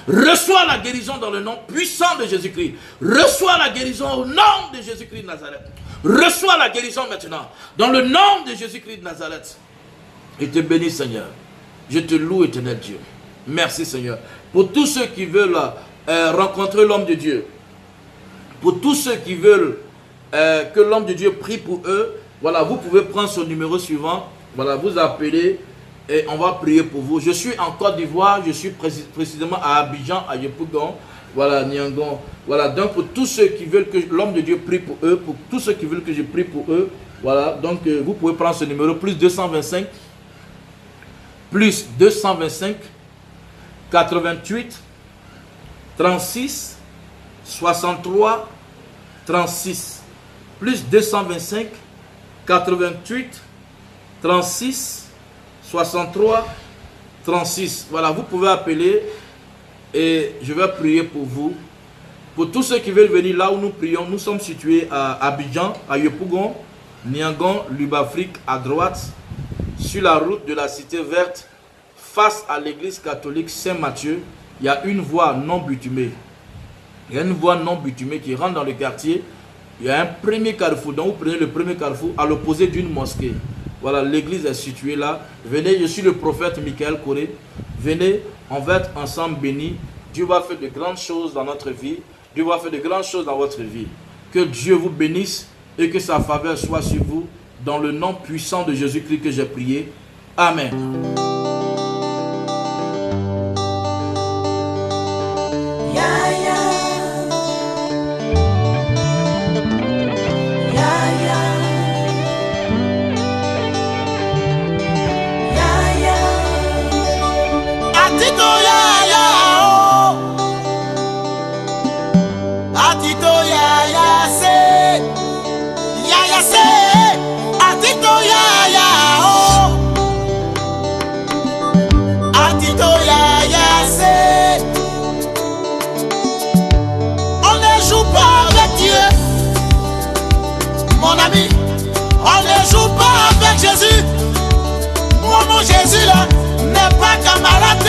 [SPEAKER 1] Reçois la guérison dans le nom puissant de Jésus-Christ. Reçois la guérison au nom de Jésus-Christ de Nazareth. Reçois la guérison maintenant. Dans le nom de Jésus-Christ de Nazareth. Je te bénis Seigneur. Je te loue éternel Dieu. Merci Seigneur. Pour tous ceux qui veulent rencontrer l'homme de Dieu. Pour tous ceux qui veulent que l'homme de Dieu prie pour eux. Voilà, vous pouvez prendre ce numéro suivant. Voilà, vous appelez et on va prier pour vous. Je suis en Côte d'Ivoire. Je suis précisément à Abidjan, à Yopougon. Voilà, Niangon. Voilà, donc pour tous ceux qui veulent que l'homme de Dieu prie pour eux. Pour tous ceux qui veulent que je prie pour eux. Voilà, donc vous pouvez prendre ce numéro. Plus 225. Plus 225 88 36 63 36 plus 225 88 36 63 36. Voilà, vous pouvez appeler et je vais prier pour vous. Pour tous ceux qui veulent venir là où nous prions, nous sommes situés à Abidjan, à Yopougon, Niangon, Lubafrique, à droite, sur la route de la Cité Verte, face à l'église catholique Saint-Mathieu. Il y a une voie non bitumée. Il y a une voie non bitumée qui rentre dans le quartier. Il y a un premier carrefour. Donc vous prenez le premier carrefour à l'opposé d'une mosquée. Voilà, l'église est située là. Venez, je suis le prophète Michael Coré. Venez, on va être ensemble bénis. Dieu va faire de grandes choses dans notre vie. Dieu va faire de grandes choses dans votre vie. Que Dieu vous bénisse et que sa faveur soit sur vous. Dans le nom puissant de Jésus-Christ que j'ai prié. Amen.
[SPEAKER 2] Mon ami, on ne joue pas avec Jésus. Mon Jésus là n'est pas camarade